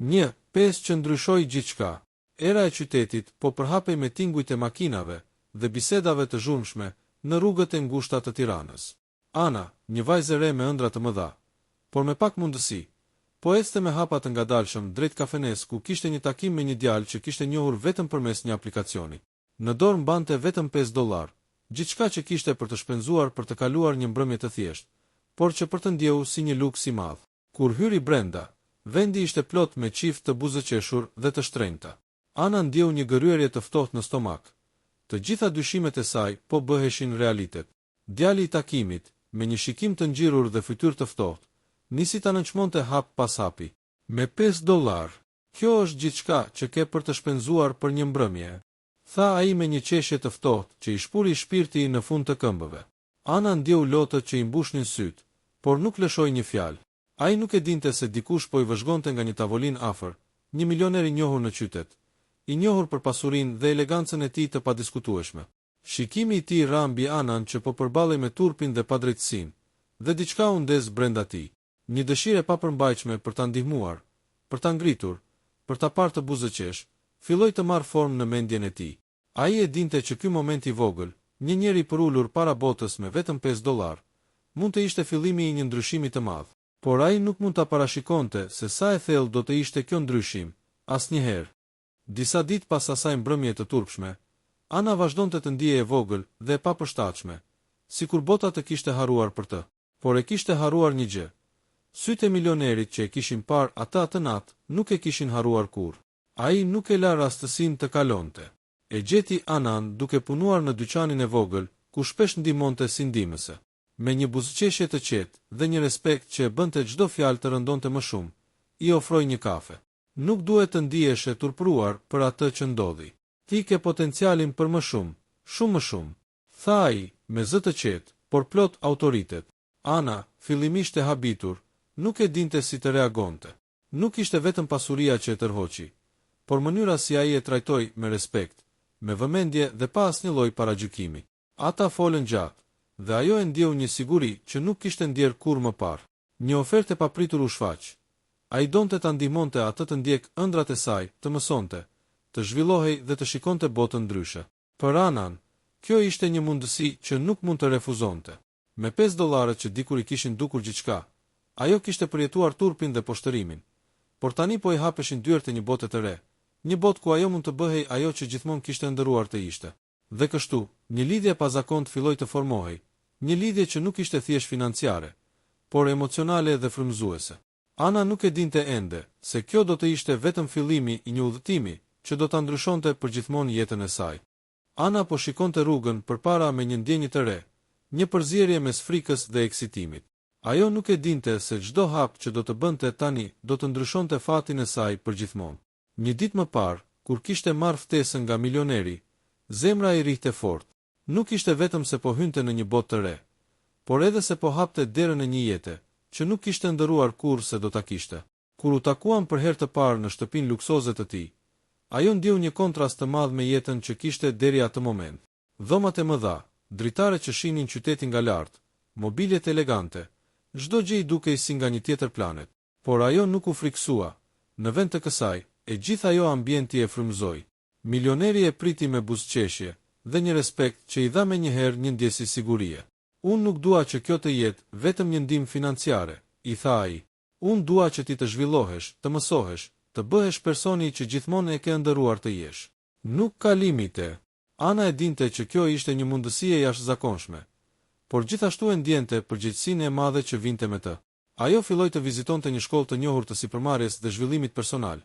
1. Që ndryshoi gjithçka. Era e qytetit po përhapej me tingujt e makinave dhe bisedave të zhurmshme në rrugët e ngushta të Tiranës. Ana, një vajzë e re me ëndra të mëdha, por me pak mundësi, po ecte me hapa të ngadalshëm drejt kafenes ku kishte një takim me një djalë që kishte njohur vetëm përmes një aplikacioni. Në dorë mbante vetëm $5, gjithçka që kishte për të shpenzuar për të kaluar një mbrëmje të thjeshtë, por që për të ndjehu si një luks i madh. Kur hyri brenda, vendi ishte plot me çift të buzëqeshur dhe të shtrenjta. Ana ndjeu një gëryerje të ftohtë në stomak. Të gjitha dyshimet e saj po bëheshin realitet. Djali i takimit, me një shikim të ngjirur dhe fytyrë të ftohtë, nisi ta nënçmonte hap pas hapi. Me $5, kjo është gjithçka që ke për të shpenzuar për një mbrëmje, tha ai me një qeshje të ftohtë që i shpuri shpirti në fund të këmbëve. Ana ndjeu lotët që i mbushnin syt, por nuk lëshoi një fjalë. Ai nuk e dinte se dikush po i vëzhgonte nga një tavolinë afër, një milioner i njohur në qytet, i njohur për pasurinë dhe elegancën e tij të padiskutueshme. Shikimi i tij ra mbi Anan që po përballej me turpin dhe padrejtësinë, dhe diçka u ndez brenda tij. Një dëshirë e papërmbajtshme për ta ndihmuar, për ta ngritur, për ta parë të buzëqesh, filloi të marrë formë në mendjen e tij. Ai e dinte që ky moment i vogël, një njeri për ulur para botës me vetëm $5, mund të ishte fillimi i një ndryshimi të madh. Por ai nuk mund ta parashikonte se sa e thellë do të ishte kjo ndryshim, asnjëherë. Disa ditë pas asaj mbrëmje të turpshme, Ana vazhdonte të ndihej e vogël dhe e papërshtatshme, sikur bota të kishte harruar për të. Por e kishte harruar një gjë. Sytë e milionerit që e kishin parë atë natë nuk e kishin harruar kurrë. Ai nuk e la rastësinë të kalonte. E gjeti Anan duke punuar në dyqanin e vogël, ku shpesh ndihmonte si ndihmëse. Me një buzëqeshje të qetë dhe një respekt që e bënte çdo fjalë të rëndonte më shumë, i ofroi një kafe. Nuk duhet të ndihesh e turpruar për atë që ndodhi. Ti ke potencialin për më shumë, shumë më shumë, tha ai, me zë të qetë, por plot autoritet. Ana, fillimisht e habitur, nuk e dinte si të reagonte. Nuk ishte vetëm pasuria që e tërhoqi, por mënyra si ai e trajtoi me respekt, me vëmendje dhe pa asnjë lloj paragjykimi. Ata folën gjatë, dhe ajo e ndjeu një siguri që nuk kishte ndjer kurrë më parë. Një ofertë e papritur u shfaq. Ai donte ta ndihmonte atë të ndjek ëndrat e saj, të mësonte, të zhvillohej dhe të shikonte botën ndryshe. Për Anan, kjo ishte një mundësi që nuk mund të refuzonte. Me $5 që dikur i kishin dukur gjithçka, ajo kishte përjetuar turpin dhe poshtërimin, por tani po i hapeshin dyert e një bote të re, një botë ku ajo mund të bëhej ajo që gjithmonë kishte ndëruar të ishte. Dhe kështu, një lidhje pa zakon filloi të formohej, një lidhje që nuk ishte thjesht financiare, por emocionale dhe frymëzuese. Ana nuk e dinte ende se kjo do të ishte vetëm fillimi i një udhëtimi që do ta ndryshonte përgjithmonë jetën e saj. Ana po shikonte rrugën përpara me një ndjenjë të re, një përzierje mes frikës dhe eksitimit. Ajo nuk e dinte se çdo hap që do të bënte tani do të ndryshonte fatin e saj përgjithmonë. Një ditë më parë, kur kishte marrë ftesën nga milioneri, zemra i rrihte fort. Nuk ishte vetëm se po hynte në një botë të re, por edhe se po hapte derën e një jete që nuk kishte ndëruar kurrë se do ta kishte. Kur u takuan për herë të parë në shtëpinë luksoze të tij, ajo ndjeu një kontrast të madh me jetën që kishte deri atë moment. Dhomat e mëdha, dritare që shihnin qytetin nga lart, mobiljet elegante, çdo gjë i dukej si nga një tjetër planet. Por ajo nuk u friksua. Në vend të kësaj, e gjithë ajo ambienti e frymëzoi. Milioneri e priti me buzëqeshje dhe një respekt që i dha menjëherë një ndjesi sigurie. Unë nuk dua që kjo të jetë vetëm një ndihmë financiare, i tha ai. Unë dua që ti të zhvillohesh, të mësohesh, të bëhesh personi që gjithmonë e ke ëndëruar të jesh. Nuk ka limite. Ana e dinte që kjo ishte një mundësi e jashtëzakonshme, por gjithashtu e ndjente përgjegjësinë e madhe që vinte me të. Ajo filloi të vizitonte një shkollë të njohur të sipërmarrjes dhe zhvillimit personal,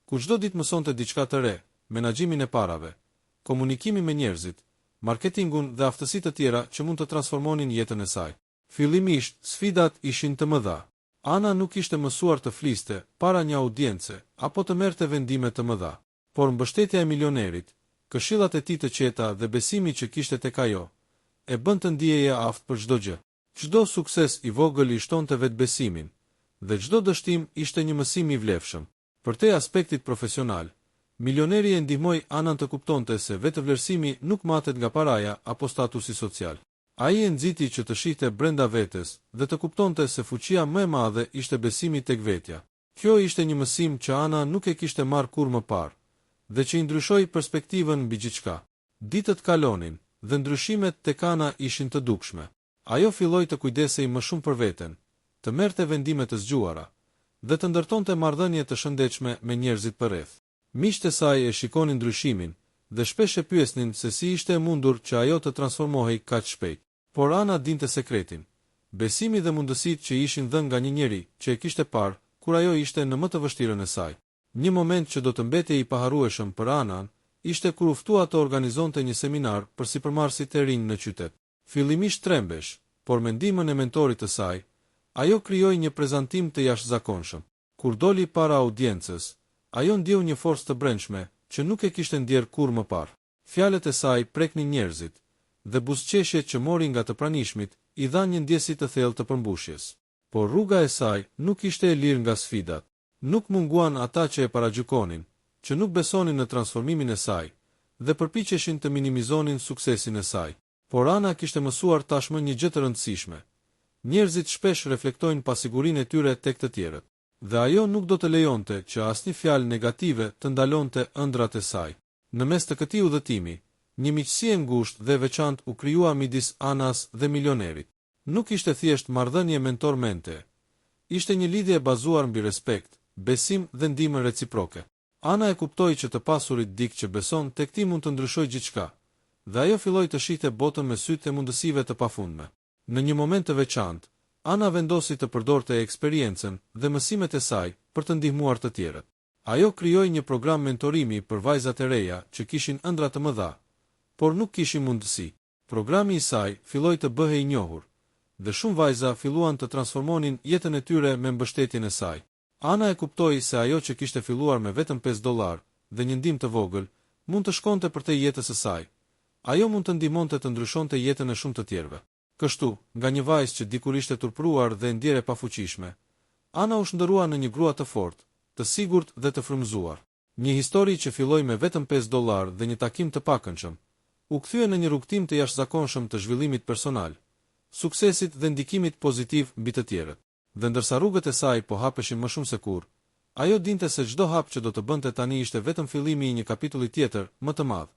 ku çdo ditë mësonte diçka të re, menaxhimin e parave, komunikimin me njerëzit, marketingun dhe aftësi të tjera që mund të transformonin jetën e saj. Fillimisht, sfidat ishin të mëdha. Ana nuk ishte mësuar të fliste para një audience apo të merrte vendime të mëdha, por mbështetja e milionerit, këshillat e tij të qeta dhe besimi që kishte tek ajo, e bën të ndiheje aftë për çdo gjë. Çdo sukses i vogël i shtonte vetbesimin, dhe çdo dështim ishte një mësim i vlefshëm. Për te aspektit profesional, milioneri e ndihmoi Anën të kuptonte se vetëvlerësimi nuk matet nga paraja apo statusi social. Ai e nxiti që të shihte brenda vetes dhe të kuptonte se fuqia më e madhe ishte besimi tek vetja. Kjo ishte një mësim që Ana nuk e kishte marrë kur më parë, dhe që i ndryshoi perspektivën mbi gjithçka. Ditët kalonin, dhe ndryshimet tek Ana ishin të dukshme. Ajo filloi të kujdesej më shumë për veten, të merrte vendime të zgjuara, dhe të ndërtonte marrëdhënie të shëndetshme me njerëzit përreth. Miqtë e saj e shikonin ndryshimin, dhe shpesh e pyesnin se si ishte e mundur që ajo të transformohej kaq shpejt. Por Ana dinte sekretin. Besimi dhe mundësitë që ishin dhënë nga një njeri që e kishte parë kur ajo ishte në më të vështirën e saj. Një moment që do të mbetej i paharrueshëm për Anan ishte kur u ftua të organizonte një seminar për sipërmarrësit e rinj në qytet. Fillimisht trembesh, por me ndihmën e mentorit të saj, ajo krijoi një prezantim të jashtëzakonshëm. Kur doli para audiencës, ajo ndjeu një forcë të brendshme që nuk e kishte ndjerë kur më parë. Fjalët e saj preknin njerëzit, dhe buzëqeshjet që mori nga të pranishmit i dhanë një ndjesi të thellë të përmbushjes. Por rruga e saj nuk ishte e lirë nga sfidat. Nuk munguan ata që e paragjykonin, që nuk besonin në transformimin e saj, dhe përpiqeshin të minimizonin suksesin e saj. Por Ana kishte mësuar tashmë një gjë të rëndësishme. Njerëzit shpesh reflektojnë pasigurinë e tyre tek të tjerët, dhe ajo nuk do të lejonte që asnjë fjalë negative të ndalonte ëndrat e saj. Në mes të këtij udhëtimi, një miqësi e ngushtë dhe veçantë u krijua midis Anas dhe milionerit. Nuk ishte thjesht marrëdhënie mentor-mente. Ishte një lidhje e bazuar mbi respekt, besim dhe ndihmë reciproke. Ana e kuptoi që të pasurit dik që beson tek ti mund të ndryshojë gjithçka, dhe ajo filloi të shihte botën me sytë e mundësive të pafundme. Në një moment të veçantë, Ana vendosi të përdorte eksperiencën dhe mësimet e saj për të ndihmuar të tjerët. Ajo krijoi një program mentorimi për vajzat e reja që kishin ëndra të mëdha, por nuk kishin mundësi. Programi i saj filloi të bëhej i njohur, dhe shumë vajza filluan të transformonin jetën e tyre me mbështetjen e saj. Ana e kuptoi se ajo që kishte filluar me vetëm $5 dhe një ndihmë të vogël, mund të shkonte përtej jetës së saj. Ajo mund të ndihmonte të ndryshonte jetën e shumë të tjerëve. Kështu, nga një vajzë që dikur ishte turpruar dhe ndjere pafuqishme, Ana u shndërua në një grua të fortë, të sigurt dhe të frymëzuar. Një histori që filloi me vetëm $5 dhe një takim të pakëndshëm, u kthye në një rrugtim të jashtëzakonshëm të zhvillimit personal, suksesit dhe ndikimit pozitiv mbi të tjerët. Dhe ndërsa rrugët e saj po hapeshin më shumë se kur, ajo dinte se çdo hap që do të bënte tani ishte vetëm fillimi i një kapitulli tjetër, më të madh,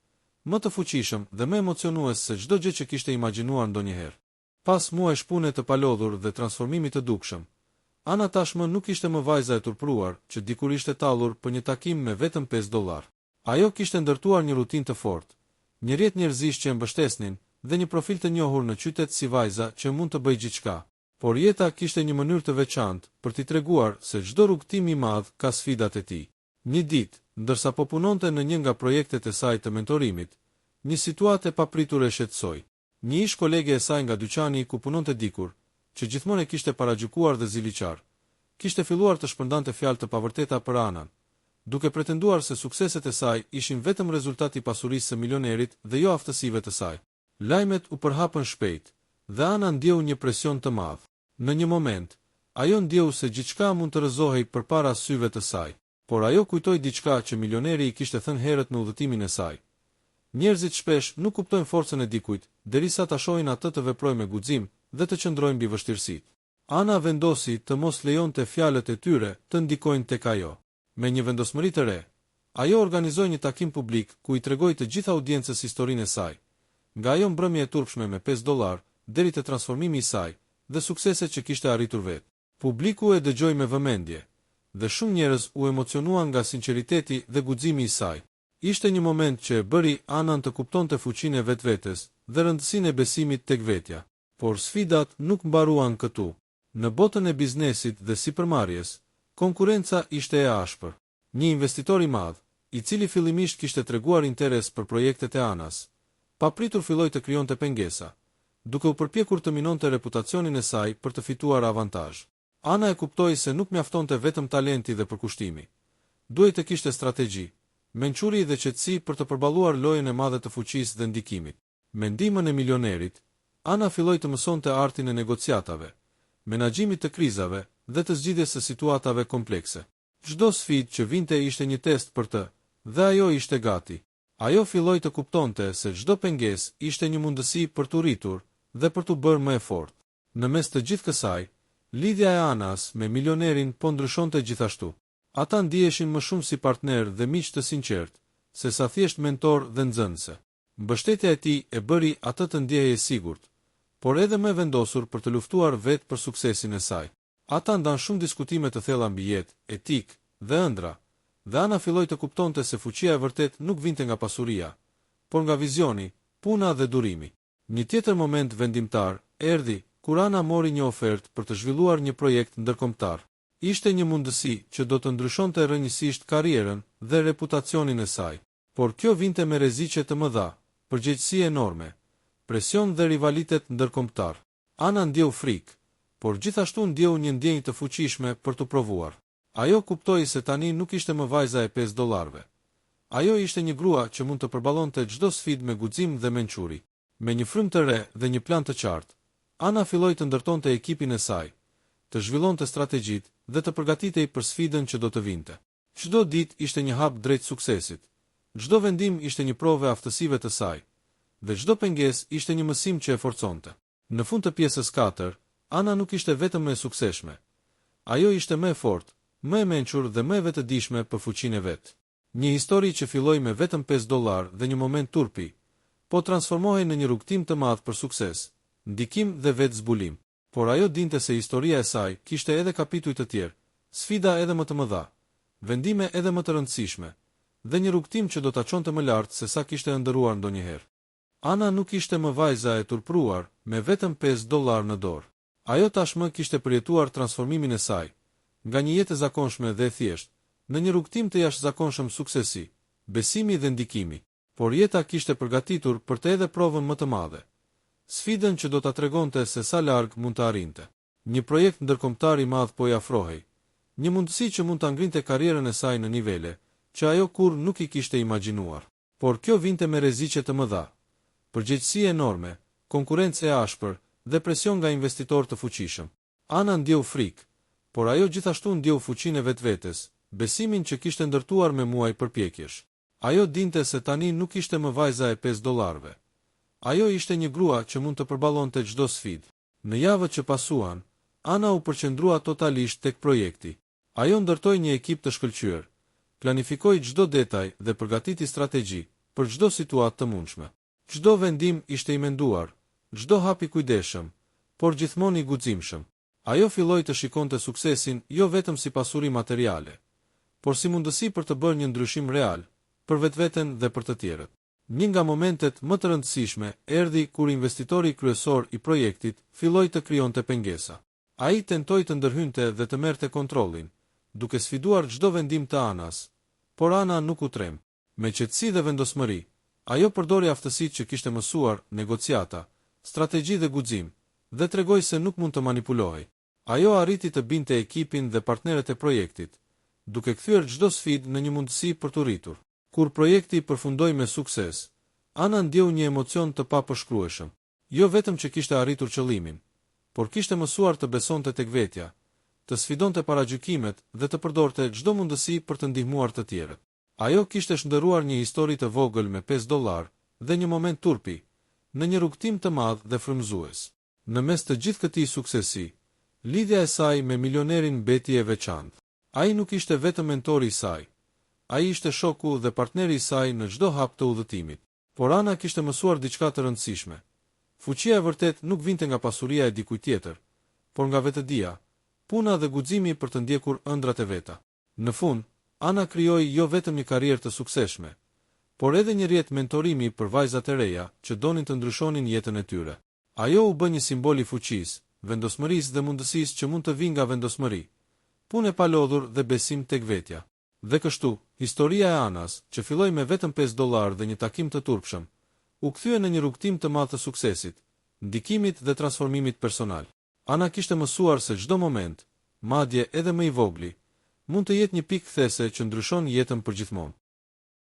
më të fuqishëm dhe më emocionues se çdo gjë që kishte imagjinuar ndonjëherë. Pas muajsh pune të palodhur dhe transformimit të dukshëm, Ana tashmë nuk ishte më vajza e turpruar që dikur ishte tallur për një takim me vetëm $5. Ajo kishte ndërtuar një rutinë të fortë, një rrjet njerëzish që e mbështesnin dhe një profil të njohur në qytet si vajza që mund të bëjë gjithçka. Por jeta kishte një mënyrë të veçantë për t'i treguar se çdo rrugtim i madh ka sfidat e tij. Një ditë, ndërsa po punonte në një nga projektet e saj të mentorimit, një situatë e papritur e shqetësoi. Një ish kolege e saj nga dyqani ku punonte dikur, që gjithmonë e kishte paragjykuar dhe ziliqar, kishte filluar të shpërndante fjalë të pavërteta për Anan, duke pretenduar se sukseset e saj ishin vetëm rezultati i pasurisë së milionerit dhe jo aftësive të saj. Lajmet u përhapën shpejt, dhe Ana ndjeu një presion të madh. Në një moment, ajo ndjeu se gjithçka mund të rrëzohej përpara syve të saj, por ajo kujtoi diçka që milioneri i kishte thënë herët në udhëtimin e saj. Njerëzit shpesh nuk kuptojnë forcën e dikujt, derisa ta shohin atë të veprojë me guxim dhe të qëndrojnë mbi vështirësitë. Ana vendosi të mos lejonte fjalët e tyre të ndikojnë tek ajo. Me një vendosmëri të re, ajo organizoi një takim publik ku i tregoi të gjithë audiencës historinë e saj, nga ajo mbrëmje e turpshme me $5 deri te transformimi i saj dhe sukseset që kishte arritur vetë. Publiku e dëgjoi me vëmendje, dhe shumë njerëz u emocionuan nga sinqeriteti dhe guximi i saj. Ishte një moment që e bëri Anan të kuptonte fuqinë e vetvetes dhe rëndësinë e besimit tek vetja. Por sfidat nuk mbaruan këtu. Në botën e biznesit dhe sipërmarrjes, konkurenca ishte e ashpër. Një investitor i madh, i cili fillimisht kishte treguar interes për projektet e Anas, papritur filloi të krijonte pengesa, duke u përpjekur të minonte reputacionin e saj për të fituar avantazh. Ana e kuptoi se nuk mjaftonte vetëm talenti dhe përkushtimi. Duhej të kishte strategji, mençuri dhe qetësi për të përballuar lojën e madhe të fuqisë dhe ndikimit. Me ndihmën e milionerit, Ana filloi të mësonte artin e negociatave, menaxhimit të krizave dhe të zgjidhjes së situatave komplekse. Çdo sfidë që vinte ishte një test për të, dhe ajo ishte gati. Ajo filloi të kuptonte se çdo pengesë ishte një mundësi për t'u rritur dhe për t'u bërë më e fortë. Në mes të gjithë kësaj, Lidhja e Anas me milionerin po ndryshonte gjithashtu. Ata ndiheshin më shumë si partner dhe miq të sinqert, se sa thjesht mentor dhe nxënëse. Mbështetja e tij e bëri atë të ndjehej e sigurt, por edhe më vendosur për të luftuar vetë për suksesin e saj. Ata ndan shumë diskutime të thella mbi jetë, etikë dhe ëndra, dhe Ana filloi të kuptonte se fuqia e vërtet nuk vinte nga pasuria, por nga vizioni, puna dhe durimi. Një tjetër moment vendimtar erdhi kur Ana mori një ofertë për të zhvilluar një projekt ndërkombëtar. Ishte një mundësi që do të ndryshonte rrënjësisht karrierën dhe reputacionin e saj, por kjo vinte me rreziqe të mëdha, përgjegjësi enorme, presion dhe rivalitet ndërkombëtar. Ana ndjeu frikë, por gjithashtu ndjeu një ndjenjë të fuqishme për të provuar. Ajo kuptoi se tani nuk ishte më vajza e $5. Ajo ishte një grua që mund të përballonte çdo sfidë me guxim dhe mençuri. Me një frymë të re dhe një plan të qartë, Ana filloi të ndërtonte ekipin e saj, të zhvillonte strategjitë dhe të përgatitej për sfidën që do të vinte. Çdo ditë ishte një hap drejt suksesit. Çdo vendim ishte një provë e aftësive të saj, dhe çdo pengesë ishte një mësim që e forconte. Në fund të pjesës 4, Ana nuk ishte vetëm më e suksesshme. Ajo ishte më e fortë, më e mençur dhe më e vetëdijshme për fuqinë e vet. Një histori që filloi me vetëm $5 dhe një moment turpi, po transformohej në një rrugtim të madh për sukses, ndikim dhe vetë zbulim. Por ajo dinte se historia e saj kishte edhe kapituj të tjerë, sfida edhe më të mëdha, vendime edhe më të rëndësishme, dhe një rrugtim që do ta çonte më lart se sa kishte ëndërruar ndonjëherë. Ana nuk ishte më vajza e turpruar me vetëm $5 në dorë. Ajo tashmë kishte përjetuar transformimin e saj, nga një jetë e zakonshme dhe e thjeshtë, në një rrugtim të jashtëzakonshëm suksesi, besimi dhe ndikimi. Por jeta kishte përgatitur për të edhe provën më të madhe, sfidën që do ta tregonte se sa larg mund të arrinte. Një projekt ndërkombëtar i madh po i afrohej, një mundësi që mund ta ngrinte karrierën e saj në nivele që ajo kurrë nuk i kishte imagjinuar. Por kjo vinte me rreziqe të mëdha, përgjegjësi enorme, konkurrencë e ashpër dhe presion nga investitorë të fuqishëm. Ana ndjeu frikë, por ajo gjithashtu ndjeu fuqinë e vetvetes, besimin që kishte ndërtuar me muaj përpjekjesh. Ajo dinte se tani nuk ishte më vajza e $5. Ajo ishte një grua që mund të përballonte çdo sfidë. Në javët që pasuan, Ana u përqendrua totalisht tek projekti. Ajo ndërtoi një ekip të shkëlqyer, planifikoi çdo detaj dhe përgatiti strategji për çdo situatë të mundshme. Çdo vendim ishte i menduar, çdo hap i kujdesshëm, por gjithmonë i guximshëm. Ajo filloi të shikonte suksesin jo vetëm si pasuri materiale, por si mundësi për të bërë një ndryshim real për vetveten dhe për të tjerët. Një nga momentet më të rëndësishme erdhi kur investitori kryesor i projektit filloi të krijonte pengesa. Ai tentoi të ndërhynte dhe të merrte kontrollin, duke sfiduar çdo vendim të Anas, por Ana nuk u trem. Me qetësi dhe vendosmëri, ajo përdori aftësitë që kishte mësuar, negociata, strategji dhe guxim, dhe tregoi se nuk mund të manipulohej. Ajo arriti të binte ekipin dhe partnerët e projektit, duke kthyer çdo sfidë në një mundësi për të rritur. Kur projekti përfundoi me sukses, Ana ndjeu një emocion të papërshkrueshëm. Jo vetëm që kishte arritur qëllimin, por kishte mësuar të besonte tek vetja, të sfidonte paragjykimet dhe të përdorte çdo mundësi për të ndihmuar të tjerët. Ajo kishte shndërruar një histori të vogël me $5 dhe një moment turpi, në një rrugtim të madh dhe frymëzues. Në mes të gjithë këtij suksesi, lidhja e saj me milionerin mbeti e veçantë. Ai nuk ishte vetëm mentori i saj, ai ishte shoku dhe partneri i saj në çdo hap të udhëtimit. Por Ana kishte mësuar diçka të rëndësishme. Fuqia e vërtet nuk vinte nga pasuria e dikujt tjetër, por nga vetëdia, puna dhe guximi për të ndjekur ëndrat e veta. Në fund, Ana krijoi jo vetëm një karrierë të suksesshme, por edhe një rrjet mentorimi për vajzat e reja që donin të ndryshonin jetën e tyre. Ajo u bë një simbol i fuqisë, vendosmërisë dhe mundësisë që mund të vijë nga vendosmëri, punë e palodhur dhe besim tek vetja. Dhe kështu, historia e Anas, që filloi me vetëm $5 dhe një takim të turpshëm, u kthye në një rrugtim të madh të suksesit, ndikimit dhe transformimit personal. Ana kishte mësuar se çdo moment, madje edhe më i vogël, mund të jetë një pikë kthese që ndryshon jetën përgjithmonë.